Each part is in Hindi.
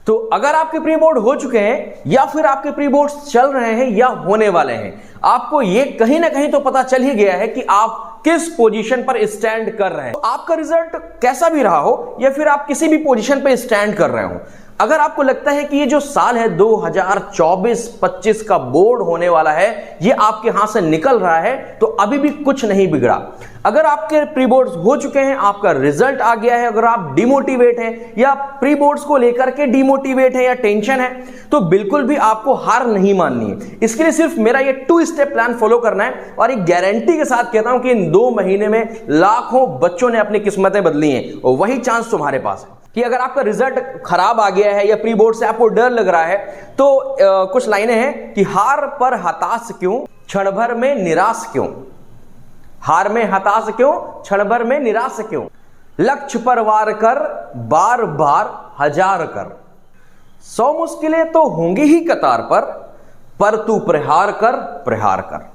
तो अगर आपके प्री बोर्ड हो चुके हैं या फिर आपके प्री बोर्ड चल रहे हैं या होने वाले हैं, आपको ये कहीं ना कहीं तो पता चल ही गया है कि आप किस पोजीशन पर स्टैंड कर रहे हैं। तो आपका रिजल्ट कैसा भी रहा हो या फिर आप किसी भी पोजीशन पर स्टैंड कर रहे हो, अगर आपको लगता है कि ये जो साल है 2024-25 का बोर्ड होने वाला है ये आपके हाथ से निकल रहा है, तो अभी भी कुछ नहीं बिगड़ा। अगर आपके प्री बोर्ड्स हो चुके हैं, आपका रिजल्ट आ गया है, अगर आप डिमोटिवेट हैं या प्री बोर्ड्स को लेकर के डिमोटिवेट है या टेंशन है, तो बिल्कुल भी आपको हार नहीं माननी है। इसके लिए सिर्फ मेरा ये 2 स्टेप प्लान फॉलो करना है और एक गारंटी के साथ कहता हूं कि इन 2 महीने में लाखों बच्चों ने अपनी किस्मतें बदली हैं और वही चांस तुम्हारे पास है कि अगर आपका रिजल्ट खराब आ गया है या प्री बोर्ड से आपको डर लग रहा है, तो कुछ लाइनें हैं कि हार पर हताश क्यों, क्षण भर में निराश क्यों। हार में हताश क्यों, क्षण भर में निराश क्यों। लक्ष्य पर वार कर, बार बार हजार कर। 100 मुश्किलें तो होंगी ही कतार पर तू प्रहार कर, प्रहार कर।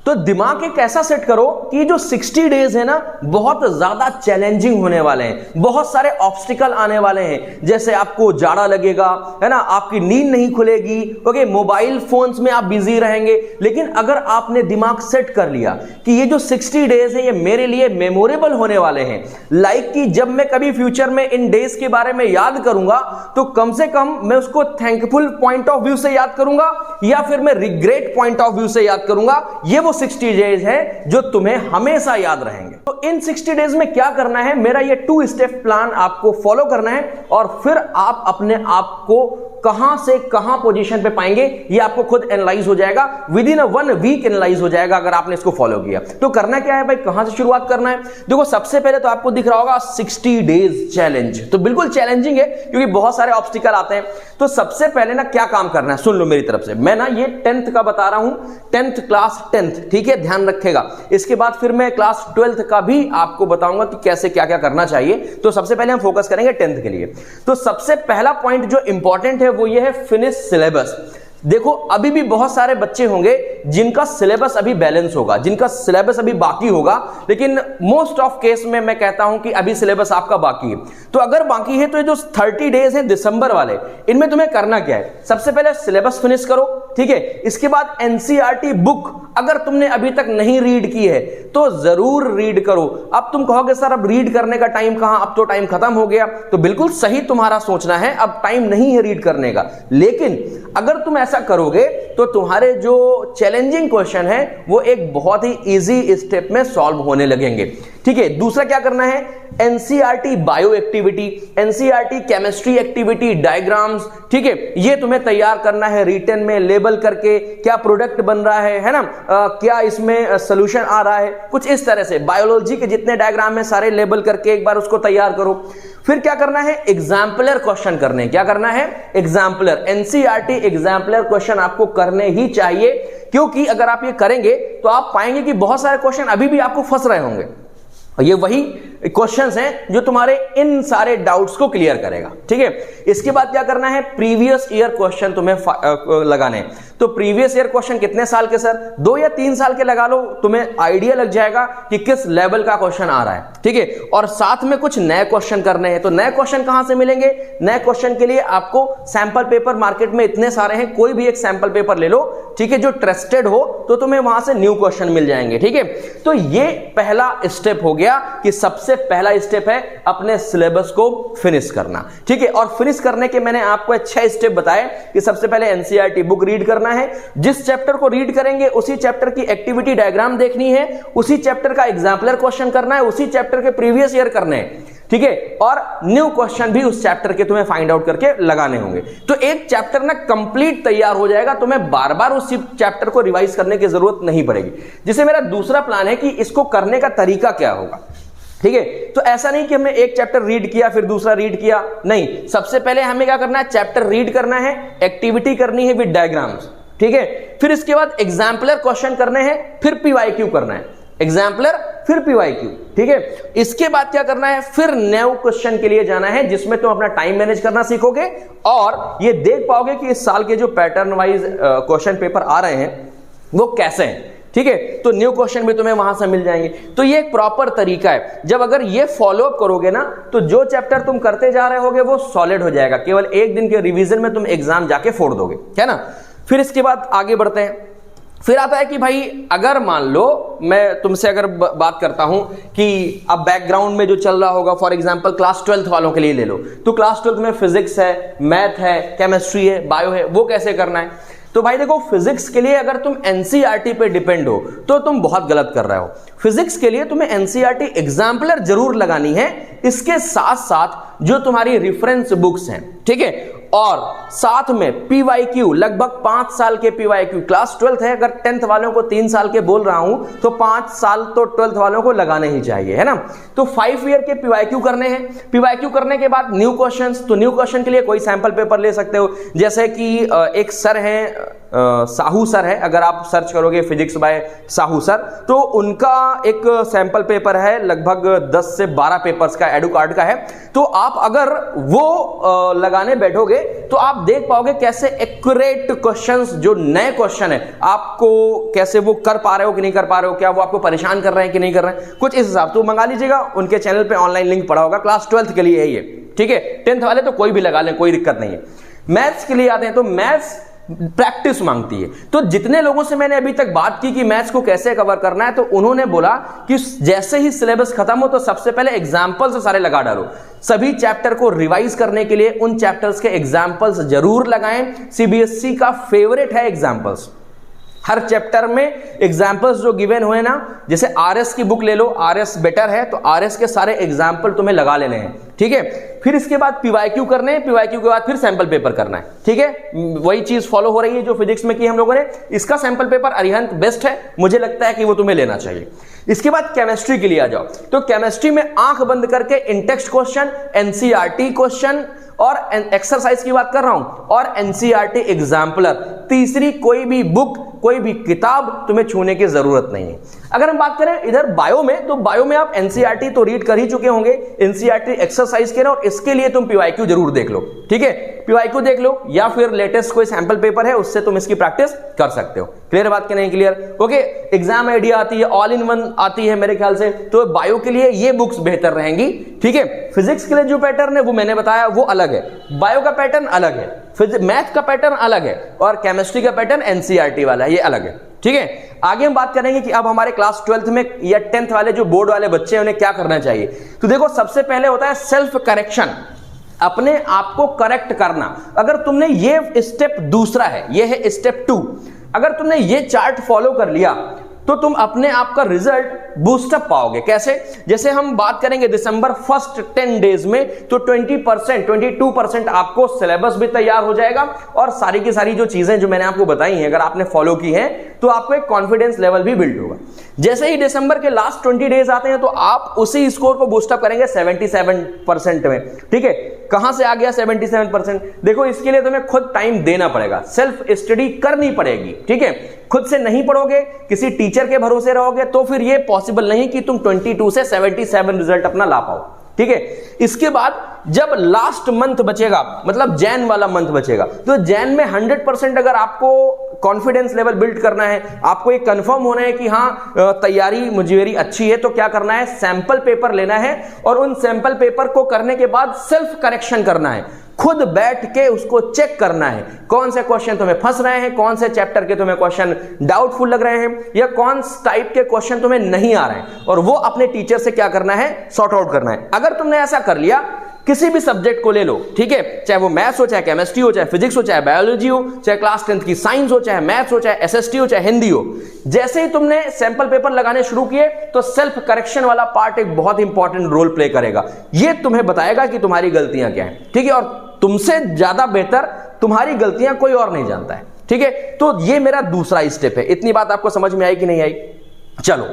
तो दिमाग एक ऐसा सेट करो कि जो 60 डेज है ना बहुत ज्यादा चैलेंजिंग होने वाले हैं, बहुत सारे ऑब्स्टिकल आने वाले हैं। जैसे आपको जाड़ा लगेगा, है ना, आपकी नींद नहीं खुलेगी, ओके, मोबाइल फोन्स में आप बिजी रहेंगे। लेकिन अगर आपने दिमाग सेट कर लिया कि ये जो 60 डेज है ये मेरे लिए मेमोरेबल होने वाले हैं, लाइक कि जब मैं कभी फ्यूचर में इन डेज के बारे में याद करूंगा तो कम से कम मैं उसको थैंकफुल पॉइंट ऑफ व्यू से याद करूंगा या फिर मैं रिग्रेट पॉइंट ऑफ व्यू से याद करूंगा, ये वो 60 डेज है जो तुम्हें हमेशा याद रहेंगे। तो इन 60 डेज में क्या करना है, मेरा ये 2 स्टेप प्लान आपको फॉलो करना है और फिर आप अपने आप को कहां से कहां पोजीशन पे पाएंगे ये आपको खुद एनालाइज हो जाएगा। विद इन 1 वीक एनालाइज हो जाएगा अगर आपने इसको फॉलो किया। तो करना क्या है भाई, कहां से शुरुआत करना है। देखो सबसे पहले तो आपको दिख रहा होगा 60 डेज चैलेंज, तो बिल्कुल चैलेंजिंग है क्योंकि बहुत सारे ऑब्स्टिकल आते हैं। तो सबसे पहले ना क्या काम करना है, सुन लो मेरी तरफ से। मैं ना ये 10th का बता रहा हूं, 10th क्लास 10th, ठीक है, ध्यान रखेगा। इसके बाद फिर मैं क्लास 12th का भी आपको बताऊंगा कि कैसे क्या क्या करना चाहिए। तो सबसे पहले हम फोकस करेंगे 10th के लिए। तो सबसे पहला पॉइंट जो इंपॉर्टेंट है वो ये है, फिनिश सिलेबस। देखो अभी भी बहुत सारे बच्चे होंगे जिनका सिलेबस अभी बैलेंस होगा, जिनका सिलेबस अभी बाकी होगा, लेकिन मोस्ट ऑफ केस में मैं कहता हूं कि अभी सिलेबस आपका बाकी है। तो अगर बाकी है तो ये जो 30 डेज हैं दिसंबर वाले, इनमें तुम्हें करना क्या है, सबसे पहले सिलेबस फिनिश करो, ठीक है। इसके बाद एनसीईआरटी बुक अगर तुमने अभी तक नहीं रीड की है तो जरूर रीड करो। अब तुम कहोगे सर अब रीड करने का टाइम कहां, अब तो टाइम खत्म हो गया। तो बिल्कुल सही तुम्हारा सोचना है, अब टाइम नहीं है रीड करने का। लेकिन अगर तुम ऐसा करोगे तो तुम्हारे जो चैलेंजिंग क्वेश्चन है वो एक बहुत ही इजी स्टेप में सॉल्व होने लगेंगे, ठीक है। दूसरा क्या करना है, NCERT bio activity, NCERT chemistry activity diagrams, ठीक है, ये तुम्हें तैयार करना है रिटन में, लेबल करके क्या प्रोडक्ट बन रहा है ना, क्या इसमें सोल्यूशन आ रहा है, कुछ इस तरह से बायोलॉजी के जितने डायग्राम है सारे लेबल करके एक बार उसको तैयार करो। फिर क्या करना है, एग्जाम्पलर क्वेश्चन करने। क्या करना है, एग्जाम्पलर, एनसीईआरटी एग्जाम्पलर क्वेश्चन आपको करने ही चाहिए, क्योंकि अगर आप ये करेंगे तो आप पाएंगे कि बहुत सारे क्वेश्चन अभी भी आपको फंस रहे होंगे। ये वही क्वेश्चंस हैं जो तुम्हारे इन सारे डाउट्स को क्लियर करेगा, ठीक है। इसके बाद क्या करना है, प्रीवियस ईयर क्वेश्चन तुम्हें लगाने। तो प्रीवियस ईयर क्वेश्चन कितने साल के सर, 2 या 3 साल के लगा लो, तुम्हें आइडिया लग जाएगा कि किस लेवल का क्वेश्चन आ रहा है, ठीक है। और साथ में कुछ नए क्वेश्चन करने हैं। तो नए क्वेश्चन कहां से मिलेंगे, नए क्वेश्चन के लिए आपको सैंपल पेपर मार्केट में इतने सारे हैं, कोई भी एक सैंपल पेपर ले लो, ठीक है, जो ट्रस्टेड हो, तो तुम्हें वहां से न्यू क्वेश्चन मिल जाएंगे, ठीक है। तो ये पहला स्टेप हो गया कि सबसे पहला स्टेप है अपने सिलेबस को फिनिश करना, ठीक है। और फिनिश करने के मैंने आपको 6 स्टेप बताए कि सबसे पहले एनसीईआरटी बुक रीड करना है, जिस चैप्टर को रीड करेंगे उसी चैप्टर की एक्टिविटी डायग्राम देखनी है, उसी चैप्टर का एग्जाम्पलर क्वेश्चन करना है, उसी चैप्टर के प्रीवियस ईयर करने हैं, ठीक है। और न्यू क्वेश्चन भी उस चैप्टर के तुम्हें फाइंड आउट करके लगाने होंगे। तो एक चैप्टर ना कंप्लीट तैयार हो जाएगा, तुम्हें बार बार उस चैप्टर को रिवाइज करने की जरूरत नहीं पड़ेगी। जिसे मेरा दूसरा प्लान है कि इसको करने का तरीका क्या होगा, ठीक है। तो ऐसा नहीं कि हमने एक चैप्टर रीड किया फिर दूसरा रीड किया, नहीं, सबसे पहले हमें क्या करना है, चैप्टर रीड करना है, एक्टिविटी करनी है विद डायग्राम्स, ठीक है। फिर इसके बाद एग्जाम्पलर क्वेश्चन करने हैं, फिर पीवाईक्यू करना है, एग्जाम्पलर फिर पीवाईक्यू, ठीक है। इसके बाद क्या करना है, फिर न्यू क्वेश्चन के लिए जाना है जिसमें तुम अपना टाइम मैनेज करना सीखोगे और ये देख पाओगे कि इस साल के जो पैटर्न वाइज क्वेश्चन पेपर आ रहे हैं वो कैसे हैं, ठीक है, तो न्यू क्वेश्चन भी तुम्हें वहां से मिल जाएंगे। तो ये एक प्रॉपर तरीका है, जब अगर ये फॉलोअप करोगे ना तो जो चैप्टर तुम करते जा रहे होगे वो सॉलिड हो जाएगा, केवल एक दिन के रिवीजन में तुम एग्जाम जाके फोड़ दोगे, है ना। फिर इसके बाद आगे बढ़ते हैं। फिर आता है कि भाई अगर मान लो मैं तुमसे अगर बात करता हूं कि अब बैकग्राउंड में जो चल रहा होगा, फॉर एग्जांपल क्लास 12th वालों के लिए ले लो, तो क्लास 12th में फिजिक्स है, मैथ है, केमिस्ट्री है, बायो है, वो कैसे करना है। तो भाई देखो, फिजिक्स के लिए अगर तुम एनसीईआरटी पे डिपेंड हो तो तुम बहुत गलत कर रहे हो। फिजिक्स के लिए तुम्हें एनसीईआरटी एग्जाम्पलर जरूर लगानी है, इसके साथ साथ जो तुम्हारी रेफरेंस बुक्स हैं, ठीक है, और साथ में पीवाईक्यू, लगभग 5 साल के पीवाईक्यू। क्लास 12th है, अगर 10th वालों को 3 साल के बोल रहा हूं तो 5 साल तो 12th वालों को लगाने ही चाहिए, है ना। तो 5 ईयर के पीवाईक्यू करने हैं। पीवाईक्यू करने के बाद न्यू क्वेश्चंस, तो न्यू क्वेश्चन के लिए कोई सैंपल पेपर ले सकते हो, जैसे कि एक सर हैं, साहू सर है, अगर आप सर्च करोगे फिजिक्स बाय साहू सर, तो उनका एक सैंपल पेपर है, लगभग 10 से 12 पेपर्स का एडुकार्ड का है। तो आप अगर वो लगाने बैठोगे तो आप देख पाओगे कैसे एक्यूरेट क्वेश्चंस, जो नए क्वेश्चन है, आपको कैसे वो कर पा रहे हो कि नहीं कर पा रहे हो, क्या वो आपको परेशान कर रहे हैं कि नहीं कर रहे हैं, कुछ इस हिसाब से मंगा लीजिएगा। उनके चैनल पे ऑनलाइन लिंक पड़ा होगा। क्लास 12th के लिए है ये, ठीक है। 10th वाले तो कोई भी लगा लें, कोई दिक्कत नहीं है। मैथ्स के लिए आते हैं, तो मैथ्स प्रैक्टिस मांगती है। तो जितने लोगों से मैंने अभी तक बात की कि मैथ्स को कैसे कवर करना है, तो उन्होंने बोला कि जैसे ही सिलेबस खत्म हो तो सबसे पहले एग्जाम्पल्स सारे लगा डालो। सभी चैप्टर को रिवाइज करने के लिए उन चैप्टर्स के एग्जाम्पल्स जरूर लगाएं। सीबीएसई का फेवरेट है एग्जाम्पल्स। हर चैप्टर में एग्जाम्पल्स जो गिवन हुए ना, जैसे आरएस की बुक ले लो, आरएस बेटर है, तो आरएस के सारे एग्जाम्पल तुम्हें लगा लेने हैं, ठीक है। फिर इसके बाद पीवाईक्यू करने हैं, पीवाईक्यू के बाद फिर सैंपल पेपर करना है, ठीक है। वही चीज फॉलो हो रही है जो फिजिक्स में की हम लोगों ने। इसका सैंपल पेपर अरिहंत बेस्ट है, मुझे लगता है कि वो तुम्हें लेना चाहिए। इसके बाद केमिस्ट्री के लिए आ जाओ, तो केमिस्ट्री में आंख बंद करके इनटेक्स्ट क्वेश्चन, एनसीईआरटी क्वेश्चन और एक्सरसाइज की बात कर रहा हूं, और एनसीईआरटी एग्जाम्पलर। तीसरी कोई भी बुक, कोई भी किताब तुम्हें छूने की जरूरत नहीं है। अगर हम बात करें इधर बायो में, तो बायो में आप एनसीईआरटी तो रीड कर ही चुके होंगे, एनसीईआरटी एक्सरसाइज के ना, और इसके लिए तुम पीवाईक्यू जरूर देख लो, ठीक है। पीवाईक्यू देख लो या फिर लेटेस्ट कोई सैंपल पेपर है उससे तुम इसकी प्रैक्टिस कर सकते हो। क्लियर बात कि नहीं क्लियर? ओके। एग्जाम आइडिया आती है, ऑल इन वन आती है मेरे ख्याल से, तो बायो के लिए ये बुक्स बेहतर रहेंगी, ठीक है। फिजिक्स के लिए जो पैटर्न है वो मैंने बताया वो अलग है, बायो का पैटर्न अलग है, मैथ का पैटर्न अलग है, और केमिस्ट्री का पैटर्न एनसीईआरटी वाला है, ये अलग है, ठीक है। आगे हम बात करेंगे कि अब हमारे क्लास 12th में या 10th वाले जो बोर्ड वाले बच्चे हैं उन्हें क्या करना चाहिए। तो देखो, सबसे पहले होता है सेल्फ करेक्शन, अपने आप को करेक्ट करना। अगर तुमने ये स्टेप दूसरा है, ये है स्टेप 2, अगर तुमने ये चार्ट फॉलो कर लिया तो तुम अपने आप का रिजल्ट बूस्टअप पाओगे। कैसे? जैसे हम बात करेंगे दिसंबर फर्स्ट 10 डेज में, तो 20% 22% आपको सिलेबस भी तैयार हो जाएगा, और सारी की सारी जो चीजें जो मैंने आपको बताई हैं अगर आपने फॉलो की हैं तो आपको एक कॉन्फिडेंस लेवल भी बिल्ड होगा। जैसे ही दिसंबर के लास्ट 20 डेज आते हैं तो आप उसी स्कोर को बूस्टअप करेंगे 77% में, ठीक है। कहां से आ गया 77%? देखो, इसके लिए तुम्हें खुद टाइम देना पड़ेगा, सेल्फ स्टडी करनी पड़ेगी, ठीक है। खुद से नहीं पढ़ोगे, किसी टीचर के भरोसे रहोगे, तो फिर यह पॉसिबल नहीं कि तुम 22 से 77 रिजल्ट अपना ला पाओ, ठीक है। इसके बाद जब लास्ट मंथ बचेगा, मतलब जैन वाला मंथ बचेगा, तो जैन में 100% अगर आपको कॉन्फिडेंस लेवल बिल्ड करना है, आपको एक कंफर्म होना है कि हाँ तैयारी मेरी अच्छी है, तो क्या करना है? सैंपल पेपर लेना है, और उन सैंपल पेपर को करने के बाद सेल्फ करेक्शन करना है। खुद बैठ के उसको चेक करना है, कौन से क्वेश्चन तुम्हें फंस रहे हैं, कौन से चैप्टर के तुम्हें क्वेश्चन डाउटफुल लग रहे हैं, या कौन टाइप के क्वेश्चन तुम्हें नहीं आ रहे हैं, और वो अपने टीचर से क्या करना है? सॉर्ट आउट करना है। अगर तुमने ऐसा कर लिया, किसी भी सब्जेक्ट को ले लो, ठीक है, चाहे वो मैथ्स हो, चाहे केमिस्ट्री हो, चाहे फिजिक्स हो, चाहे बायोलॉजी हो, चाहे क्लास 10th की साइंस हो, चाहे मैथ्स हो, चाहे एसएसटी हो, चाहे हिंदी हो, जैसे ही तुमने सैंपल पेपर लगाने शुरू किए तो सेल्फ करेक्शन वाला पार्ट एक बहुत इंपॉर्टेंट रोल प्ले करेगा। ये तुम्हें बताएगा कि तुम्हारी गलतियां क्या हैं, ठीक है, और तुमसे ज्यादा बेहतर तुम्हारी गलतियां कोई और नहीं जानता है, ठीक है। तो ये मेरा दूसरा स्टेप है। इतनी बात आपको समझ में आई कि नहीं आई? चलो,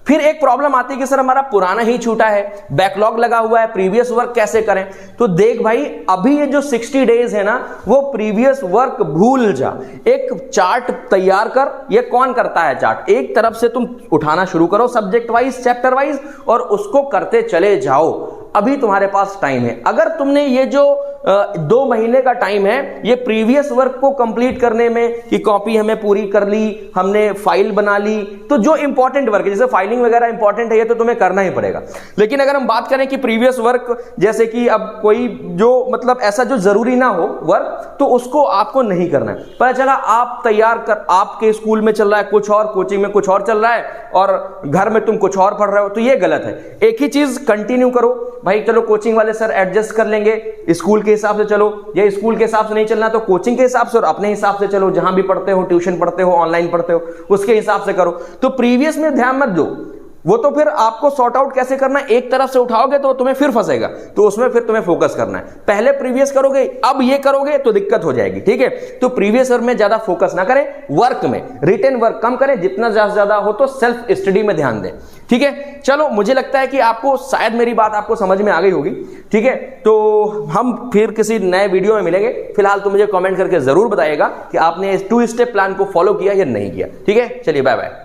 फिर एक प्रॉब्लम आती है कि सर हमारा पुराना ही छूटा है, बैकलॉग लगा हुआ है, प्रीवियस वर्क कैसे करें? तो देख भाई, अभी ये जो 60 डेज है ना, वो प्रीवियस वर्क भूल जा, एक चार्ट तैयार कर। ये कौन करता है चार्ट? एक तरफ से तुम उठाना शुरू करो सब्जेक्ट वाइज, चैप्टर वाइज, और उसको करते चले जाओ। अभी तुम्हारे पास टाइम है। अगर तुमने ये जो 2 महीने का टाइम है ये प्रीवियस वर्क को कंप्लीट करने में, कि कॉपी हमें पूरी कर ली, हमने फाइल बना ली, तो जो इंपॉर्टेंट वर्क है जैसे फाइलिंग वगैरह इंपॉर्टेंट है ये तो तुम्हें करना ही पड़ेगा। लेकिन अगर हम बात करें कि प्रीवियस वर्क, जैसे कि अब कोई जो मतलब ऐसा जो जरूरी ना हो वर्क, तो उसको आपको नहीं करना है। पता चला आप तैयार कर, आपके स्कूल में चल रहा है कुछ और, कोचिंग में कुछ और चल रहा है और घर में तुम कुछ और पढ़ रहे हो, तो ये गलत है। एक ही चीज कंटिन्यू करो भाई, चलो कोचिंग वाले सर एडजस्ट कर लेंगे, स्कूल के हिसाब से चलो, या स्कूल के हिसाब से नहीं चलना तो कोचिंग के हिसाब से और अपने हिसाब से चलो, जहां भी पढ़ते हो, ट्यूशन पढ़ते हो, ऑनलाइन पढ़ते हो, उसके हिसाब से करो। तो प्रीवियस में ध्यान मत दो, वो तो फिर आपको सॉर्ट आउट कैसे करना है, एक तरफ से उठाओगे तो तुम्हें फिर फंसेगा, तो उसमें फिर तुम्हें फोकस करना है। पहले प्रीवियस करोगे, अब ये करोगे तो दिक्कत हो जाएगी, ठीक है। तो प्रीवियस ईयर में ज्यादा फोकस ना करें, वर्क में रिटन वर्क कम करें, जितना ज्यादा हो तो सेल्फ स्टडी में ध्यान दें, ठीक है। चलो मुझे लगता है कि आपको शायद मेरी बात आपको समझ में आ गई होगी, ठीक है। तो हम फिर किसी नए वीडियो में मिलेंगे। फिलहाल तो मुझे कमेंट करके जरूर बताइएगा कि आपने इस 2 स्टेप प्लान को फॉलो किया या नहीं किया, ठीक है। चलिए बाय बाय।